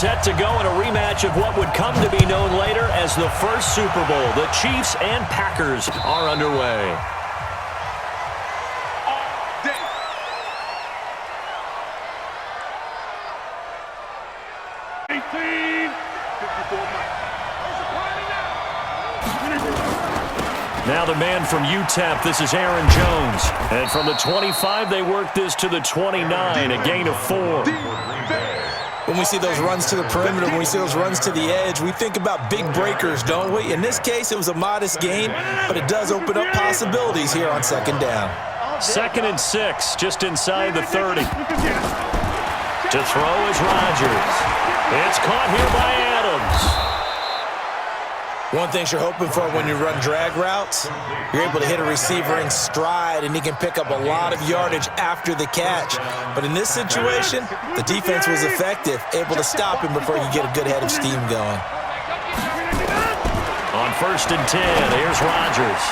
set to go in a rematch of what would come to be known later as the first Super Bowl. The Chiefs and Packers are underway. Now the man from UTEP, this is Aaron Jones. And from the 25, they work this to the 29, a gain of 4. When we see those runs to the perimeter, when we see those runs to the edge, we think about big breakers, don't we? In this case, it was a modest gain, but it does open up possibilities here on second down. 2nd and 6, just inside the 30. To throw is Rodgers. It's caught here by Adams. One thing you're hoping for when you run drag routes, you're able to hit a receiver in stride, and he can pick up a lot of yardage after the catch. But in this situation, the defense was effective, able to stop him before you get a good head of steam going. On 1st and 10, here's Rodgers.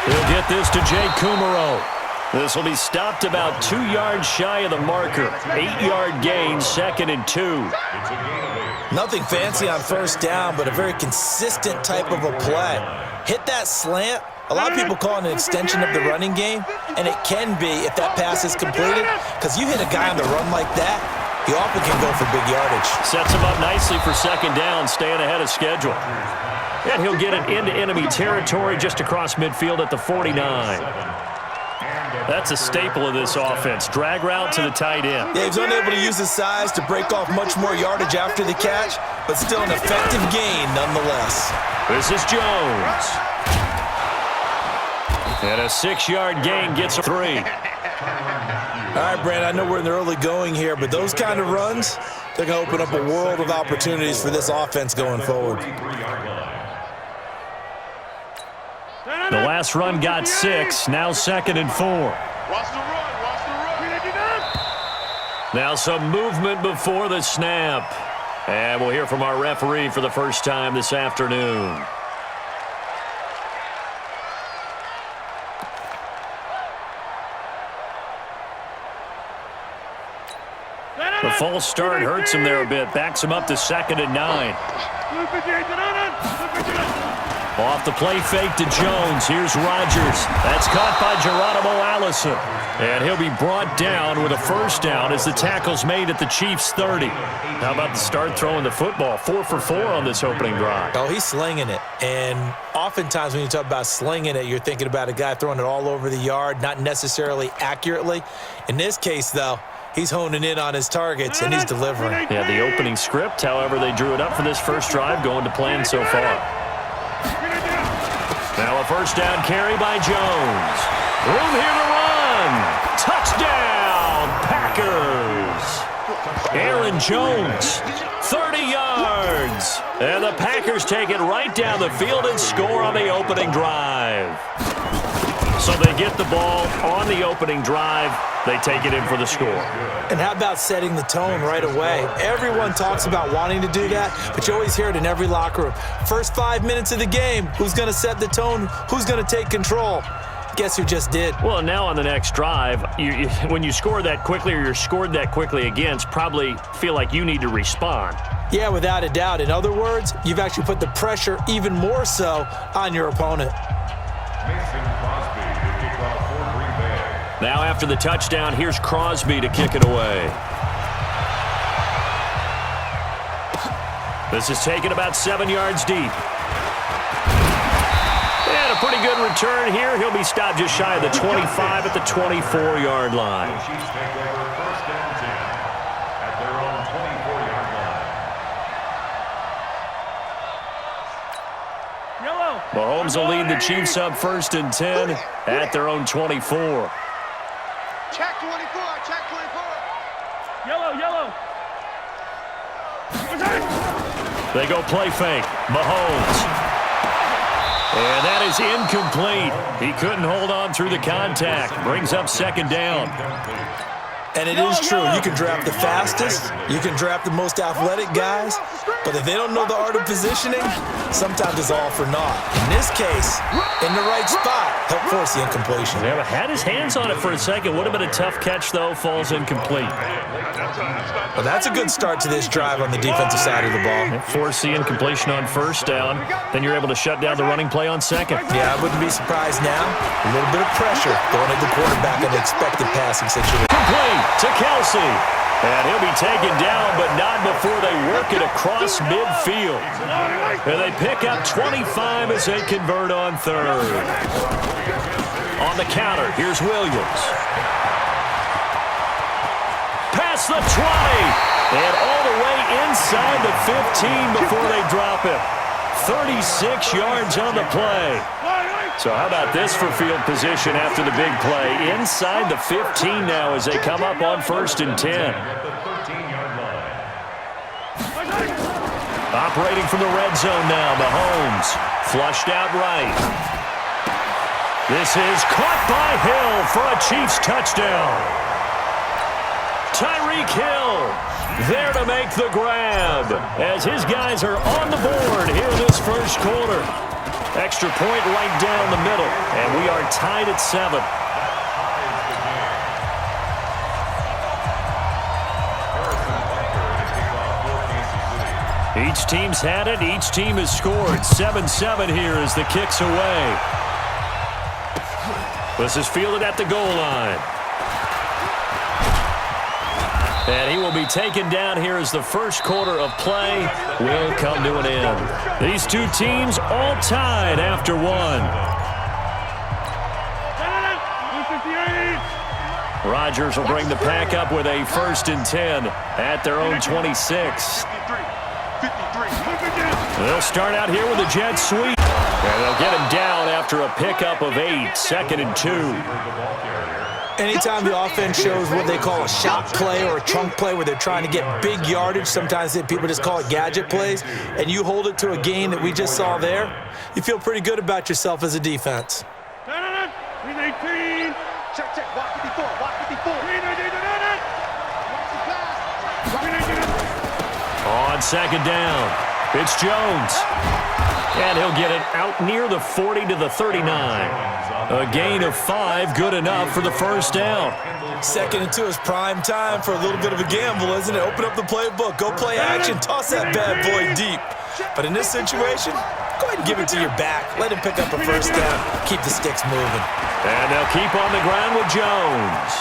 He'll get this to Jay Kumaro. This will be stopped about 2 yards shy of the marker. 8-yard gain, 2nd and 2. Nothing fancy on 1st down, but a very consistent type of a play. Hit that slant. A lot of people call it an extension of the running game, and it can be if that pass is completed, because you hit a guy on the run like that, he often can go for big yardage. Sets him up nicely for 2nd down, staying ahead of schedule. And he'll get it into enemy territory just across midfield at the 49. That's a staple of this offense. Drag route to the tight end. Yeah, he's unable to use his size to break off much more yardage after the catch, but still an effective gain nonetheless. This is Jones. And a 6-yard gain gets a 3. All right, Brandon, I know we're in the early going here, but those kind of runs, they're going to open up a world of opportunities for this offense going forward. The last run got 6, now 2nd and 4. Now some movement before the snap. And we'll hear from our referee for the first time this afternoon. The false start hurts him there a bit, backs him up to 2nd and 9. Off the play fake to Jones. Here's Rodgers. That's caught by Geronimo Allison. And he'll be brought down with a 1st down as the tackle's made at the Chiefs' 30. How about the start throwing the football? 4 for 4 on this opening drive. Oh, he's slinging it. And oftentimes when you talk about slinging it, you're thinking about a guy throwing it all over the yard, not necessarily accurately. In this case, though, he's honing in on his targets, and he's delivering. Yeah, the opening script, however, they drew it up for this first drive, going to plan so far. Now a 1st down carry by Jones. Room here to run. Touchdown, Packers. Aaron Jones, 30 yards. And the Packers take it right down the field and score on the opening drive. So they get the ball on the opening drive. They take it in for the score. And how about setting the tone right away? Everyone talks about wanting to do that, but you always hear it in every locker room. First 5 minutes of the game, who's going to set the tone? Who's going to take control? Guess who just did? Well, now on the next drive, when you score that quickly or you're scored that quickly against, probably feel like you need to respond. Yeah, without a doubt. In other words, you've actually put the pressure even more so on your opponent. Now after the touchdown, here's Crosby to kick it away. This is taken about 7 yards deep. And a pretty good return here. He'll be stopped just shy of the 25 at the 24-yard line. Mahomes will lead the Chiefs up 1st and 10 at their own 24. Check 24, check 24. Yellow. They go play fake. Mahomes. And that is incomplete. He couldn't hold on through the contact. Brings up 2nd down. And it is true. You can draft the fastest, you can draft the most athletic guys, but if they don't know the art of positioning, sometimes it's all for naught. In this case, in the right spot, help force the incompletion. Yeah, had his hands on it for a second. Would have been a tough catch, though. Falls incomplete. Well, that's a good start to this drive on the defensive side of the ball. Force the incompletion on first down. Then you're able to shut down the running play on second. Yeah, I wouldn't be surprised now. A little bit of pressure going at the quarterback in the expected passing situation. Complete to Kelsey. And he'll be taken down, but not before they work it across midfield. And they pick up 25 as they convert on third. On the counter, here's Williams. Past the 20. And all the way inside the 15 before they drop it. 36 yards on the play. So how about this for field position after the big play? Inside the 15 now as they come up on 1st and 10. Operating from the red zone now, Mahomes. Flushed out right. This is caught by Hill for a Chiefs touchdown. Tyreek Hill there to make the grab as his guys are on the board here this first quarter. Extra point right down the middle, and we are tied at 7. Each team's had it. Each team has scored. 7-7 here as the kick's away. This is fielded at the goal line. And he will be taken down here as the first quarter of play will come to an end. These two teams all tied after one. Rodgers will bring the pack up with a 1st and 10 at their own 26. They'll start out here with a jet sweep. And they'll get him down after a pickup of 8, 2nd and 2. Anytime the offense shows what they call a shot play or a chunk play where they're trying to get big yardage, sometimes people just call it gadget plays, and you hold it to a gain that we just saw there, you feel pretty good about yourself as a defense. On 2nd down, it's Jones. And he'll get it out near the 40 to the 39. A gain of 5, good enough for the first down. 2nd and 2 is prime time for a little bit of a gamble, isn't it? Open up the playbook, go play action, toss that bad boy deep. But in this situation, go ahead and give it to your back. Let him pick up a first down, keep the sticks moving. And they'll keep on the ground with Jones.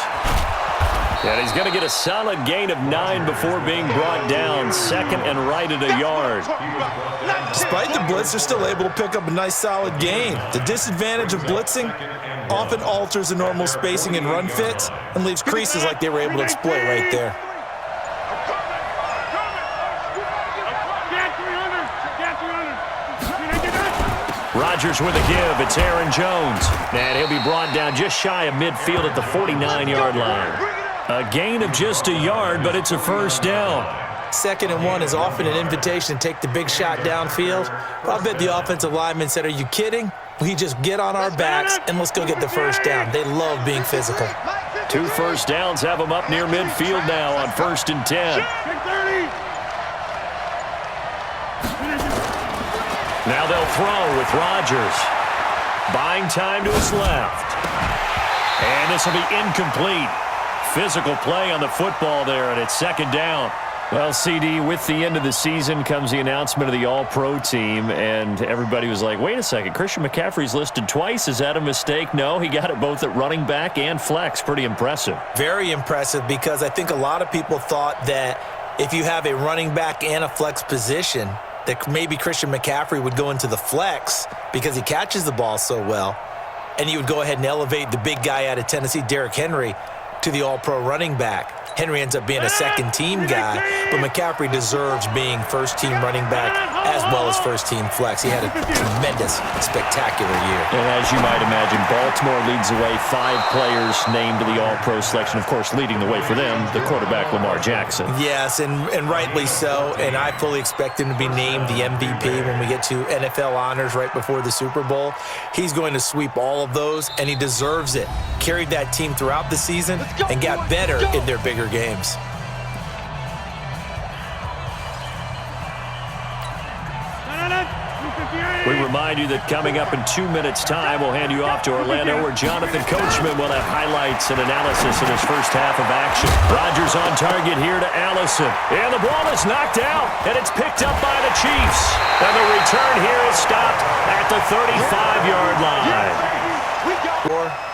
And he's going to get a solid gain of 9 before being brought down. 2nd and right at a yard. Despite the blitz, they're still able to pick up a nice solid gain. The disadvantage of blitzing often alters the normal spacing and run fits and leaves creases like they were able to exploit right there. Rodgers with a give. It's Aaron Jones. And he'll be brought down just shy of midfield at the 49-yard line. A gain of just a yard, but it's a first down. 2nd and 1 is often an invitation to take the big shot downfield. I bet the offensive lineman said, are you kidding? We just get on our backs and let's go get the first down. They love being physical. 2 first downs have them up near midfield now on 1st and 10. Now they'll throw with Rodgers. Buying time to his left. And this will be incomplete. Physical play on the football there, and it's 2nd down. Well, CD, with the end of the season comes the announcement of the All-Pro team, and everybody was like, wait a second, Christian McCaffrey's listed twice. Is that a mistake? No, he got it both at running back and flex. Pretty impressive. Very impressive, because I think a lot of people thought that if you have a running back and a flex position, that maybe Christian McCaffrey would go into the flex because he catches the ball so well, and you would go ahead and elevate the big guy out of Tennessee, Derrick Henry, to the All-Pro running back. Henry ends up being a second-team guy, but McCaffrey deserves being first-team running back as well as first-team flex. He had a tremendous, spectacular year. And as you might imagine, Baltimore leads the way. 5 players named to the All-Pro selection. Of course, leading the way for them, the quarterback Lamar Jackson. Yes, and rightly so. And I fully expect him to be named the MVP when we get to NFL honors right before the Super Bowl. He's going to sweep all of those, and he deserves it. Carried that team throughout the season and got better in their bigger games. We remind you that coming up in 2 minutes' time, we'll hand you off to Orlando, where Jonathan Coachman will have highlights and analysis in his first half of action. Rodgers on target here to Allison. And the ball is knocked out, and it's picked up by the Chiefs. And the return here is stopped at the 35-yard line.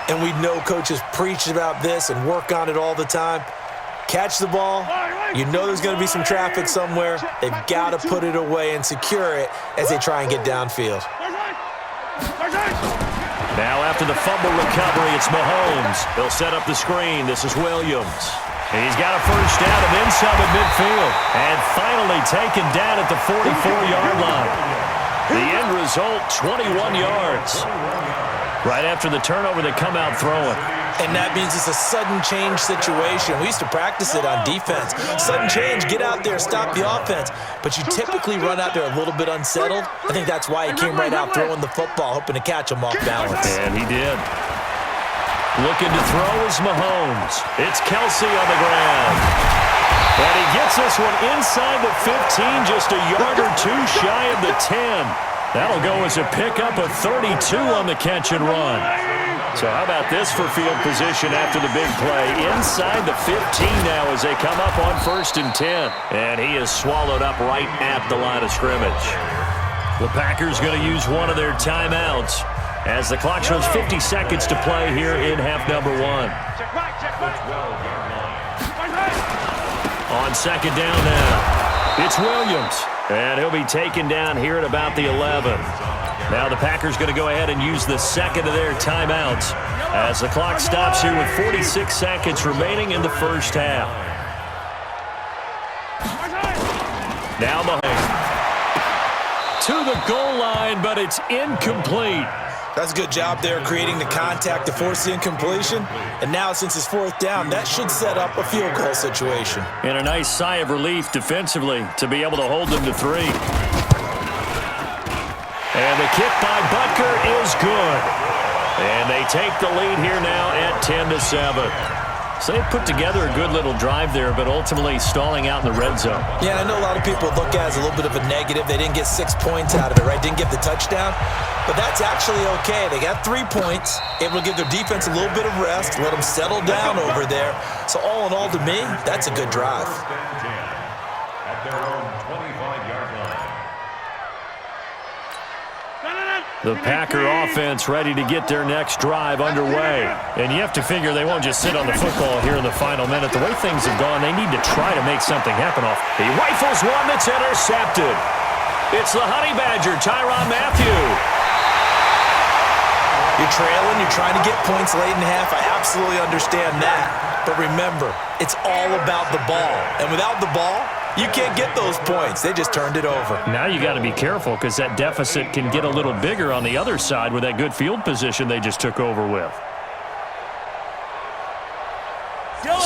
And we know coaches preach about this and work on it all the time. Catch the ball. You know there's going to be some traffic somewhere. They've got to put it away and secure it as they try and get downfield. Now after the fumble recovery, it's Mahomes. He'll set up the screen. This is Williams. He's got a first down and then some at midfield. And finally taken down at the 44-yard line. The end result, 21 yards. Right after the turnover, they come out throwing. And that means it's a sudden change situation. We used to practice it on defense. Sudden change, get out there, stop the offense. But you typically run out there a little bit unsettled. I think that's why he came right out throwing the football, hoping to catch him off balance. And he did. Looking to throw is Mahomes. It's Kelsey on the ground. And he gets this one inside the 15, just a yard or two shy of the 10. That'll go as a pickup of 32 on the catch and run. So how about this for field position after the big play? Inside the 15 now as they come up on 1st and 10. And he is swallowed up right at the line of scrimmage. The Packers going to use one of their timeouts as the clock shows 50 seconds to play here in half number 1. On 2nd down now, it's Williams. And he'll be taken down here at about the 11. Now the Packers going to go ahead and use the second of their timeouts as the clock stops here with 46 seconds remaining in the first half. Now Mahomes to the goal line, but it's incomplete. That's a good job there creating the contact to force the incompletion. And now since it's 4th down, that should set up a field goal situation. And a nice sigh of relief defensively to be able to hold them to 3. And the kick by Butker is good. And they take the lead here now at 10-7. So they put together a good little drive there, but ultimately stalling out in the red zone. Yeah, I know a lot of people look at it as a little bit of a negative. They didn't get 6 points out of it, right? Didn't get the touchdown. But that's actually okay. They got 3 points, able to give their defense a little bit of rest, let them settle down over there. So all in all, to me, that's a good drive. At their own 25-yard line. The Packer offense ready to get their next drive underway. And you have to figure they won't just sit on the football here in the final minute. The way things have gone, they need to try to make something happen off. He rifles one that's intercepted. It's the Honey Badger, Tyrann Mathieu. You're trailing, you're trying to get points late in half. I absolutely understand that. But remember, it's all about the ball. And without the ball, you can't get those points. They just turned it over. Now you got to be careful because that deficit can get a little bigger on the other side with that good field position they just took over with.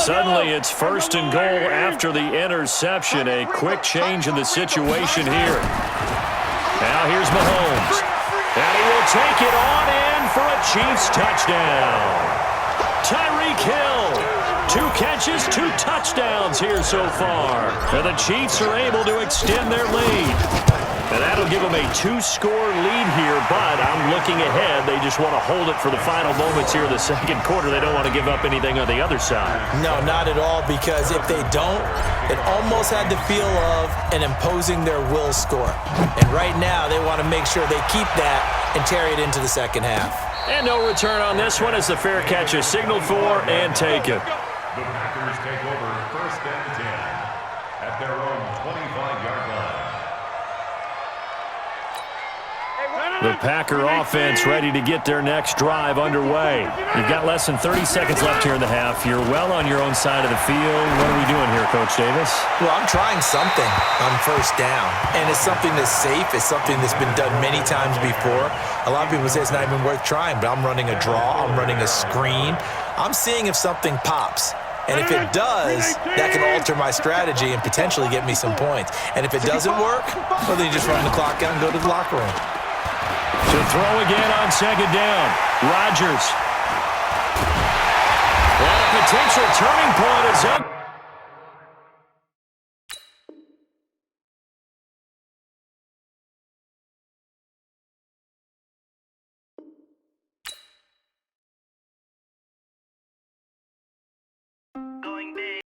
Suddenly it's 1st and goal after the interception. A quick change in the situation here. Now here's Mahomes. And he will take it on in for a Chiefs touchdown. Tyreek Hill. 2 catches, 2 touchdowns here so far. And the Chiefs are able to extend their lead. And that'll give them a 2-score lead here, but I'm looking ahead. They just want to hold it for the final moments here in the second quarter. They don't want to give up anything on the other side. No, not at all, because if they don't, it almost had the feel of an imposing their will score. And right now, they want to make sure they keep that and carry it into the second half. And no return on this one as the fair catch is signaled for and taken. The Packers take over 1st and 10 at their own 25-yard line. The Packer offense ready to get their next drive underway. You've got less than 30 seconds left here in the half. You're well on your own side of the field. What are we doing here, Coach Davis? Well, I'm trying something on first down, and it's something that's safe. It's something that's been done many times before. A lot of people say it's not even worth trying, but I'm running a draw. I'm running a screen. I'm seeing if something pops. And if it does, that can alter my strategy and potentially get me some points. And if it doesn't work, well, then you just run the clock out and go to the locker room. To throw again on second down. Rodgers. And a potential turning point is up.